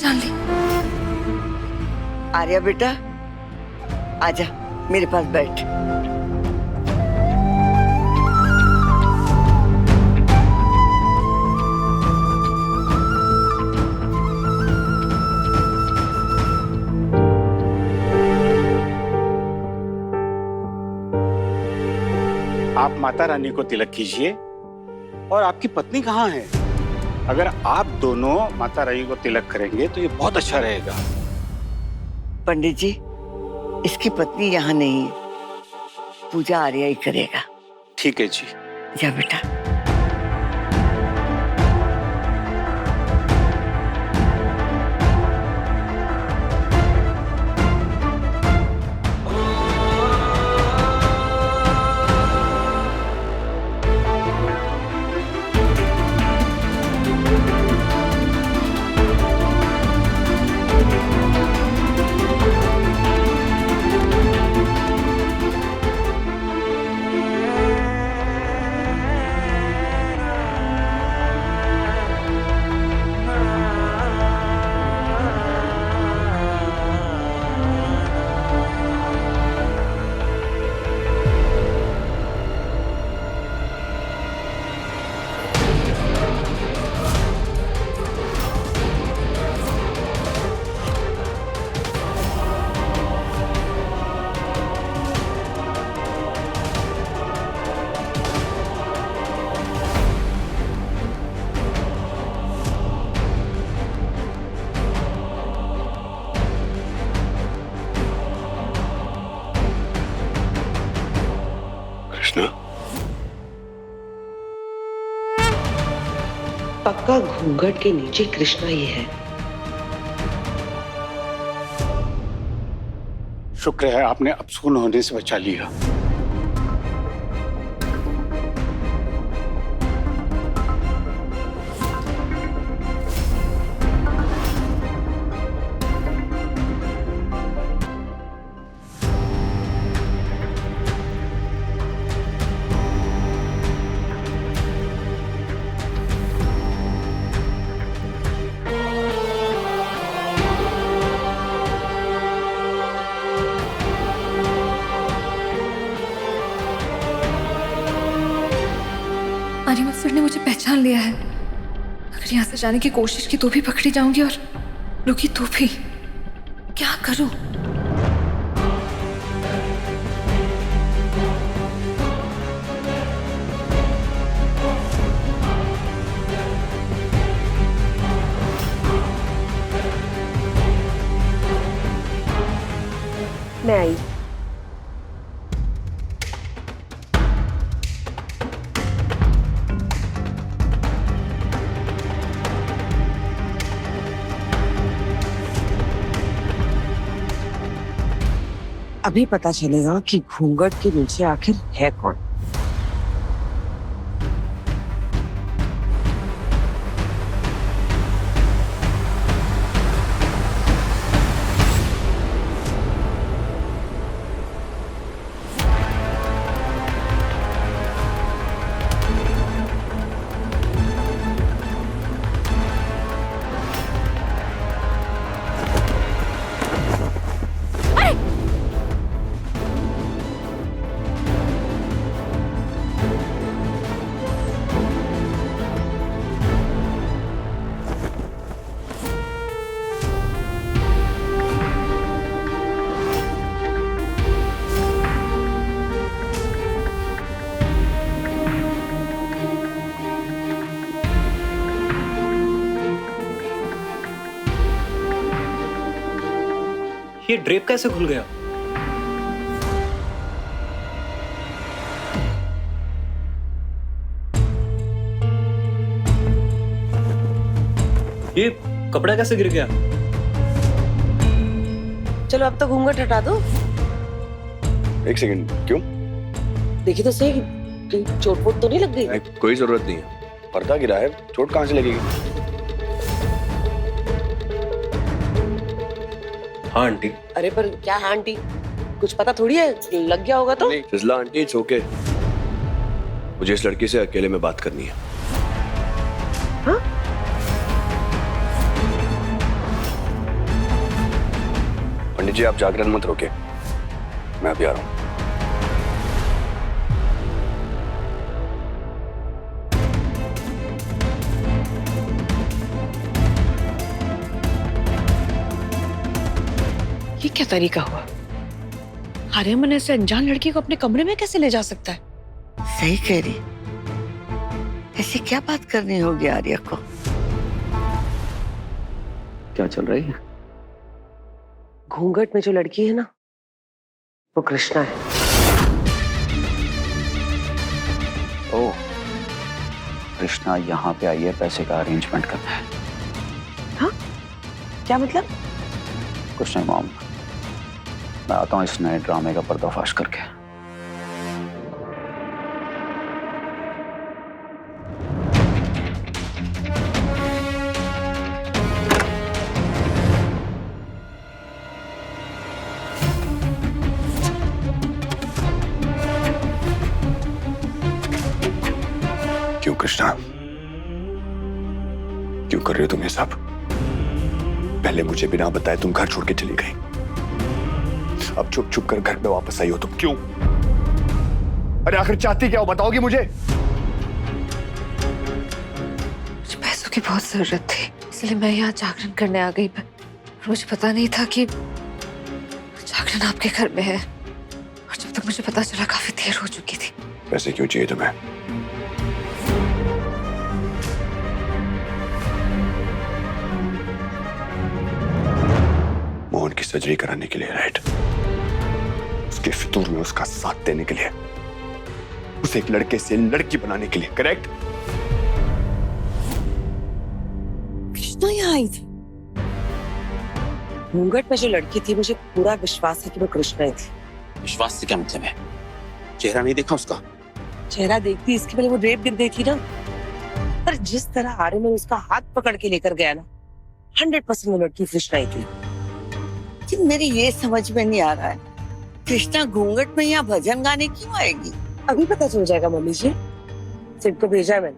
पहचान ली। आर्या बेटा, आजा मेरे पास बैठ। आप माता रानी को तिलक कीजिए। और आपकी पत्नी कहाँ है? अगर आप दोनों माता रानी को तिलक करेंगे तो ये बहुत अच्छा रहेगा। पंडित जी, इसकी पत्नी यहाँ नहीं है, पूजा आर्या ही करेगा। ठीक है जी। जा बेटा। कृष्णा, पक्का घूंघट के नीचे कृष्णा ही है। शुक्र है आपने अपसून होने से बचा लिया। आर्यमन सर ने मुझे पहचान लिया है। अगर यहाँ से जाने की कोशिश की तो भी पकड़ी जाऊंगी, और रुकी तो भी। क्या करूं? मैं आई। अभी पता चलेगा कि घूंघट के नीचे आखिर है कौन। ये ड्रेप कैसे खुल गया? ये कपड़ा कैसे गिर गया? चलो अब तो घूंघट हटा दो। एक सेकंड, क्यों? देखिए तो सही, कहीं चोट वोट तो नहीं लग गई? कोई जरूरत नहीं है, पर्दा गिरा है, चोट कहाँ से लगेगी? हाँ आंटी। अरे पर क्या है आंटी, कुछ पता थोड़ी है, लग गया होगा तो। नहीं फिजला आंटी, इट्स ओके। मुझे इस लड़की से अकेले में बात करनी है। हाँ? पंडित जी आप जागरण मत रोके, मैं अभी आ रहा हूँ। ये क्या तरीका हुआ? आर्यमन ऐसे अनजान लड़की को अपने कमरे में कैसे ले जा सकता है? सही कह रही। ऐसी क्या बात करनी होगी आर्या को? क्या चल रही है? घूंघट में जो लड़की है ना, वो कृष्णा है। ओह, कृष्णा यहाँ पे आई है पैसे का अरेंजमेंट करना है। हाँ? क्या मतलब? कुछ नहीं मॉम, मैं आता हूँ इस नए ड्रामे का पर्दाफाश करके। क्यों कृष्णा, क्यों कर रहे हो तुम ये सब? पहले मुझे बिना बताए तुम घर छोड़ के चली गई, अब छुप छुप कर घर में वापस आई हो तुम, क्यों? अरे आखिर चाहती क्या हो, बताओगी मुझे? मुझे पैसों की बहुत जरूरत थी, इसलिए मैं यहाँ जागरण करने आ गई। पर मुझे पता नहीं था कि जागरण आपके घर में है, और जब तक मुझे पता चला काफी देर हो चुकी थी। पैसे क्यों चाहिए तुम्हें? मोहन की सर्जरी कराने के लिए, राइट? उसके फितूर में उसका साथ देने के लिए, उसे एक लड़के से लड़की बनाने के लिए, करेक्ट? कृष्णा यहाँ आई थी। घूंघट में जो लड़की थी, मुझे पूरा विश्वास है कि वो कृष्णा ही थी। विश्वास से क्या मतलब है? चेहरा नहीं देखा उसका? चेहरा देखती इसके पहले वो ड्रेप गिर गई थी ना। पर जिस तरह आर्यमन उसका हाथ पकड़ के लेकर गया ना, 100% वो लड़की कृष्णा ही थी। लेकिन मेरी ये समझ में नहीं आ रहा है, कृष्णा घूंघट में यहाँ भजन गाने क्यों आएगी? अभी पता चल जाएगा मम्मी जी, सिर्फ को भेजा है मैंने।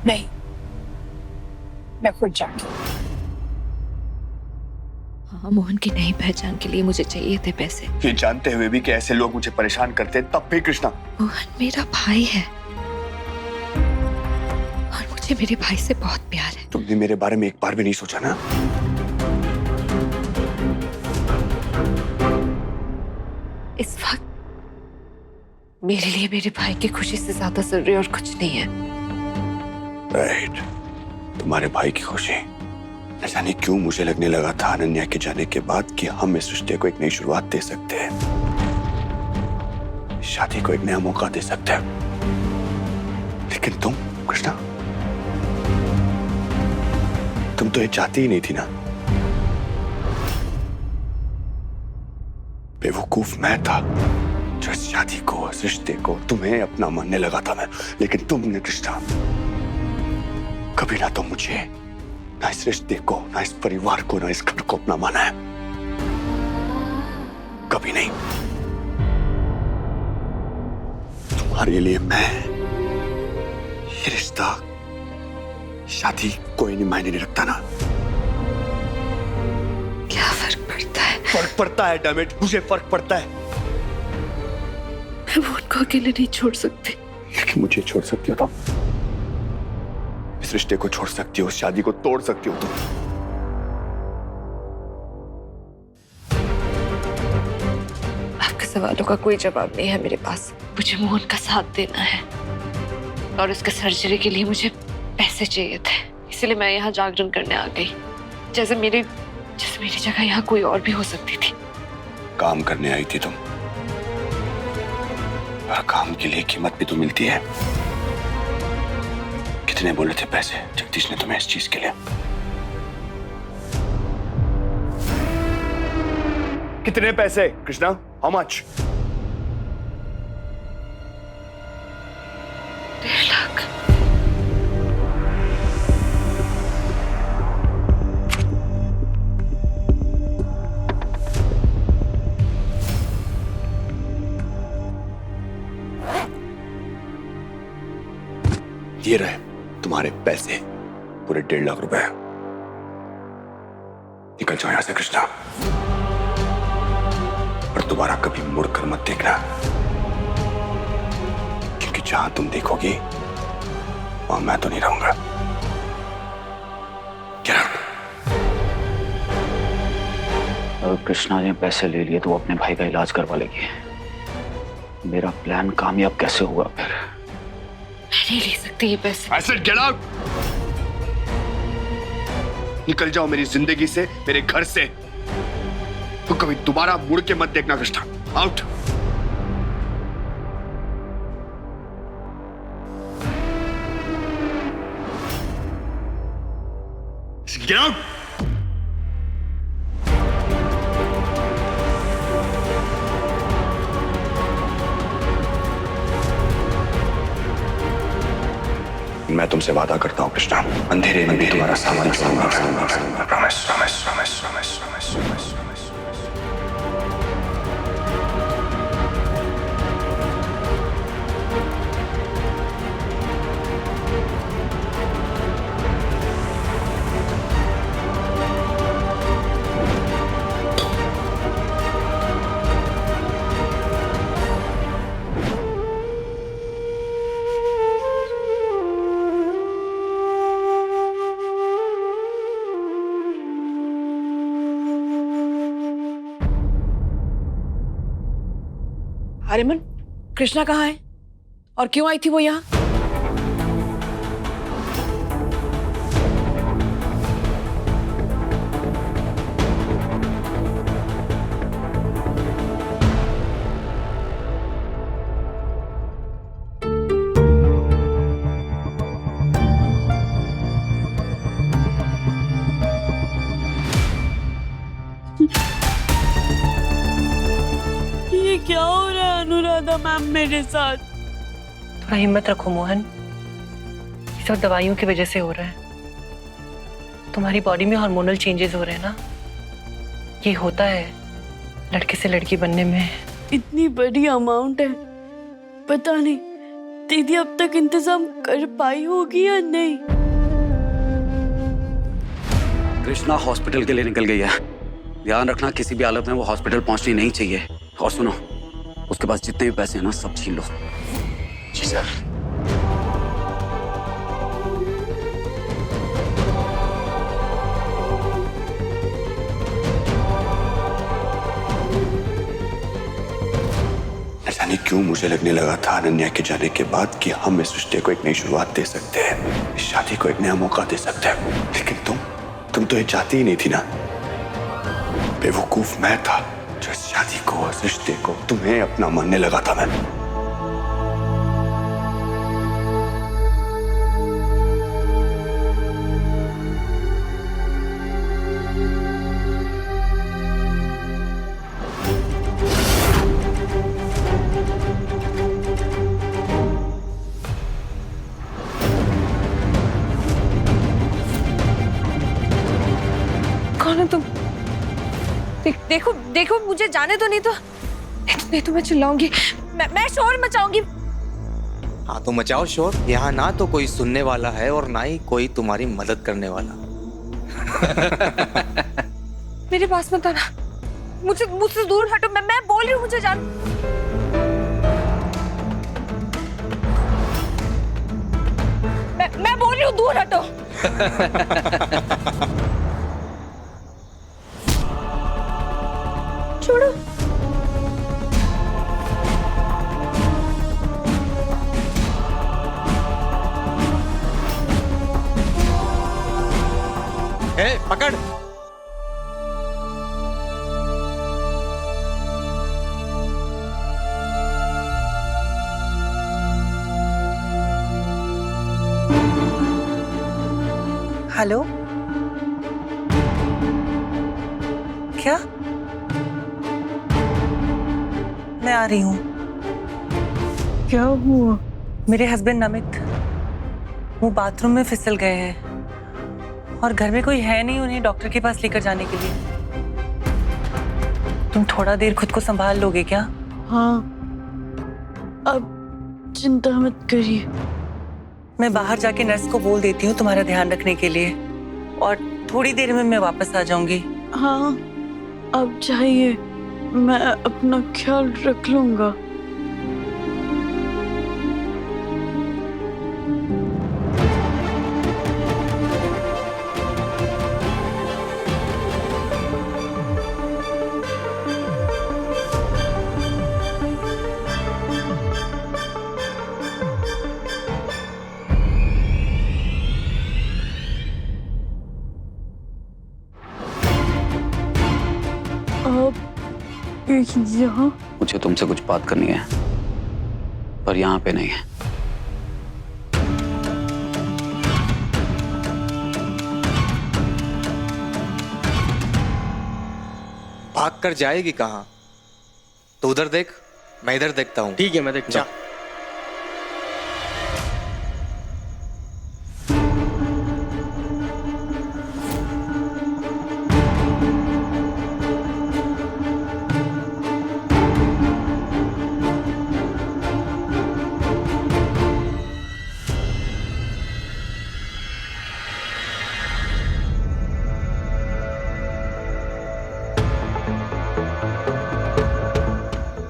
नहीं, मैं खुद जाऊंगी। हाँ, मोहन की नई पहचान के लिए मुझे चाहिए थे पैसे। ये जानते हुए भी कि ऐसे लोग मुझे परेशान करते हैं, तब भी कृष्णा। मोहन मेरा भाई है, और मुझे मेरे भाई से बहुत प्यार है। तुमने मेरे बारे में एक बार भी नहीं सोचा ना? इस वक्त मेरे लिए मेरे भाई की खुशी से ज्यादा जरूरी और कुछ नहीं है। राइट, तुम्हारे भाई की खुशी। न जाने क्यों मुझे लगने लगा था अनन्या के जाने के बाद कि हम इस रिश्ते को एक नई शुरुआत दे सकते हैं, शादी को एक नया मौका दे सकते हैं। लेकिन तुम कृष्णा, तुम तो ये चाहती ही नहीं थी ना। बेवकूफ मैं था जो इस शादी को, इस रिश्ते को तुम्हें अपना मानने लगा था मैं। लेकिन तुमने कृष्णा कभी ना तो मुझे, ना इस रिश्ते को, ना इस परिवार को, ना इस घर को अपना माना है, कभी नहीं। तुम्हारे लिए मैं ये रिश्ता, शादी कोई नहीं मायने नहीं रखता ना। क्या फर्क पड़ता है? फर्क पड़ता है, डैम इट, मुझे फर्क पड़ता है। मैं वो उनको अकेले नहीं छोड़ सकती। लेकिन मुझे छोड़ सकती हो तुम, इस रिश्ते को छोड़ सकती हो, उस शादी को तोड़ सकती हो तुम। आपके सवालों का कोई जवाब नहीं है मेरे पास। मुझे मोहन का साथ देना है, और उसके सर्जरी के लिए मुझे पैसे चाहिए थे, इसलिए मैं यहाँ जागरण करने आ गई। जैसे मेरी जगह यहाँ कोई और भी हो सकती थी। काम करने आई थी तुम, और काम के लिए कीमत भी तो मिलती है। कितने बोले थे पैसे जगदीश ने तुम्हें इस चीज के लिए? कितने पैसे कृष्णा? How much? 1.5 लाख। ये रहे तुम्हारे पैसे, पूरे 1.5 लाख रुपए। निकल जाओ यहां से कृष्णा। दोबारा कभी मुड़कर मत देखना, क्योंकि जहां तुम देखोगी वहां मैं तो नहीं रहूंगा। Get out. अगर कृष्णा ने पैसे ले लिए तो वो अपने भाई का इलाज करवा लेगी। मेरा प्लान कामयाब कैसे हुआ फिर? मैं नहीं ले सकती ये पैसे। I said get out. निकल जाओ मेरी जिंदगी से, मेरे घर से। तो कभी दोबारा मुड़ के मत देखना कृष्णा। आउट। Get out. मैं तुमसे वादा करता हूं कृष्णा, अंधेरे में भी तुम्हारा सामान छोड़ूंगा। Promise, promise, promise, promise, promise, promise. Aryaman, Krishna कहाँ है और क्यों आई थी वो यहाँ? ये क्या हो रहा है अनुराधा मैम मेरे साथ? थोड़ा हिम्मत रखो मोहन, ये सब दवाइयों की वजह से हो रहा है। तुम्हारी बॉडी में हार्मोनल चेंजेस हो रहे हैं ना, ये होता है लड़के से लड़की बनने में। इतनी बड़ी अमाउंट है, पता नहीं दीदी अब तक इंतजाम कर पाई होगी या नहीं। कृष्णा हॉस्पिटल के लिए निकल गई है। ध्यान रखना, किसी भी हालत में वो हॉस्पिटल पहुंचनी नहीं चाहिए। और सुनो, उसके पास जितने भी पैसे हैं ना, सब छीन लो। जी सर। ऐसा नहीं क्यों मुझे लगने लगा था अनन्या के जाने के बाद कि हम इस रिश्ते को एक नई शुरुआत दे सकते हैं, इस शादी को एक नया मौका दे सकते हैं। लेकिन तुम तो ये चाहती ही नहीं थी ना। बेवकूफ मैं था जो इस शादी को, इस रिश्ते को तुम्हें अपना मानने लगा था। मैं कौन है तुम? देखो देखो, मुझे जाने तो नहीं तो मैं चिल्लाऊंगी, मैं शोर मचाऊंगी। हाँ तो मचाओ शोर। यहाँ ना तो कोई सुनने वाला है और ना ही कोई तुम्हारी मदद करने वाला। मेरे पास मत आना, मुझसे दूर हटो। मैं बोल रही हूँ, मुझे जान। मैं बोल रही हूँ, दूर हटो। छोड़ो। ए, पकड़। हेलो, क्या? मैं आ रही हूँ। क्या हुआ? मेरे हस्बैंड अमित, वो बाथरूम में फिसल गए हैं और घर में कोई है नहीं उन्हें डॉक्टर के पास लेकर जाने के लिए। तुम थोड़ा देर खुद को संभाल लोगे क्या? हाँ, अब चिंता मत करिए। मैं बाहर जाके नर्स को बोल देती हूँ तुम्हारा ध्यान रखने के लिए, और थोड़ी देर में मैं वापस आ जाऊंगी। हाँ, अब जाइए। मैं अपना ख्याल रख लूंगा। यहाँ मुझे तुमसे कुछ बात करनी है, पर यहाँ पे नहीं है। भाग कर जाएगी कहाँ? तो उधर देख, मैं इधर देखता हूँ। ठीक है, मैं देखता हूँ।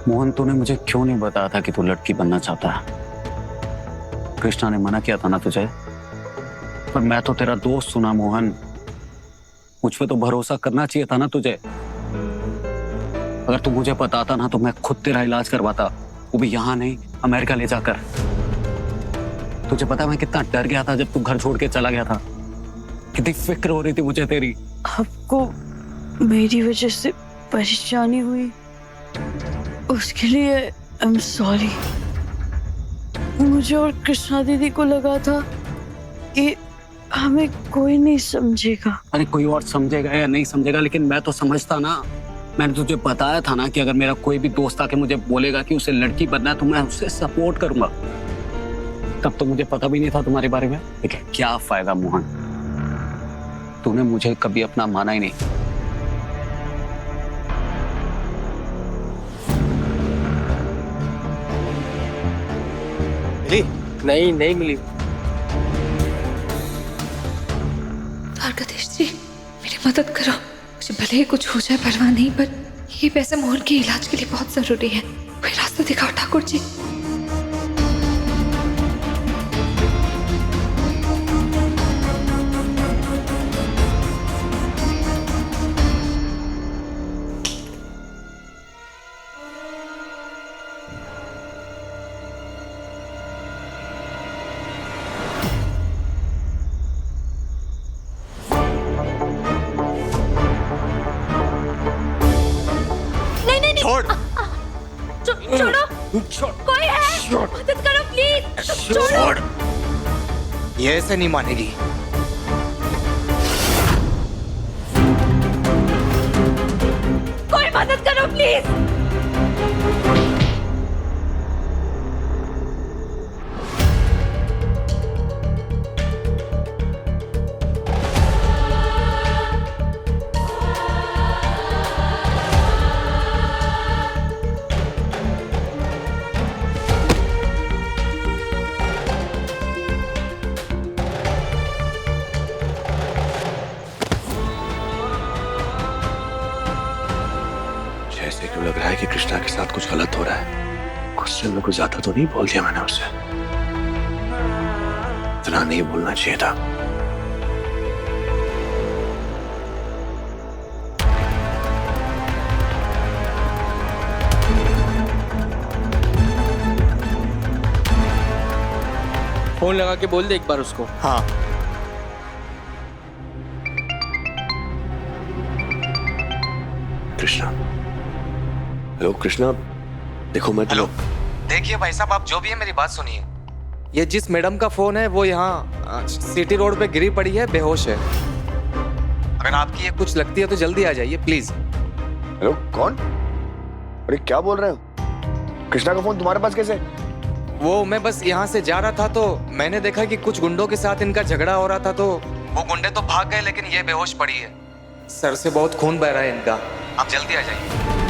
मोहन, तूने मुझे क्यों नहीं बताया था कि तू लड़की बनना चाहता है? कृष्णा ने मना किया था ना तुझे? पर मैं तो तेरा दोस्त सुना मोहन, मुझ पे तो भरोसा करना चाहिए था ना तुझे। अगर तू मुझे बताता ना तो मैं खुद तेरा इलाज करवाता, वो भी यहाँ नहीं, अमेरिका ले जाकर। तुझे पता है मैं कितना डर गया था जब तू घर छोड़ के चला गया था? कितनी फिक्र हो रही थी मुझे तेरी। आपको मेरी वजह से परेशानी हुई, उसके लिए आई एम सॉरी। मुझे और कृष्णा दीदी को लगा था कि हमें कोई नहीं समझेगा। अरे कोई और समझेगा या नहीं समझेगा, लेकिन मैं तो समझता ना। मैंने तुझे बताया था ना कि अगर मेरा कोई भी दोस्त आके मुझे बोलेगा कि उसे लड़की बनना है तो मैं उसे सपोर्ट करूंगा। तब तो मुझे पता भी नहीं था तुम्हारे बारे में। लेकिन क्या फायदा मोहन, तूने मुझे कभी अपना माना ही नहीं। नहीं नहीं मिली। द्वारकाधीश जी, मेरी मदद करो। मुझे भले ही कुछ हो जाए परवाह नहीं, पर ये पैसे मोहन के इलाज के लिए बहुत जरूरी है। कोई रास्ता दिखाओ ठाकुर जी। छोड़। कोई है, मदद करो प्लीज। छोड़। ये ऐसे नहीं मानेगी। कोई मदद करो प्लीज। ऐसे क्यों लग रहा है कि कृष्णा के साथ कुछ गलत हो रहा है? गुस्से में कुछ ज्यादा तो नहीं बोल दिया मैंने उसे? इतना नहीं बोलना चाहिए था। फोन लगा के बोल दे एक बार उसको। हाँ। कृष्णा, हेलो कृष्णा, देखो मैं हेलो, देखिए भाई साहब, आप जो भी है मेरी बात सुनिए। ये जिस मैडम का फोन है वो यहाँ सिटी रोड पे गिरी पड़ी है, बेहोश है। अगर आपकी ये कुछ लगती है तो जल्दी आ जाइए प्लीज। हेलो, कौन? अरे क्या बोल रहे हो? कृष्णा का फोन तुम्हारे पास कैसे? वो मैं बस यहाँ से जा रहा था तो मैंने देखा कि कुछ गुंडों के साथ इनका झगड़ा हो रहा था, तो वो गुंडे तो भाग गए लेकिन ये बेहोश पड़ी है। सर से बहुत खून बह रहा है इनका, आप जल्दी आ जाइए।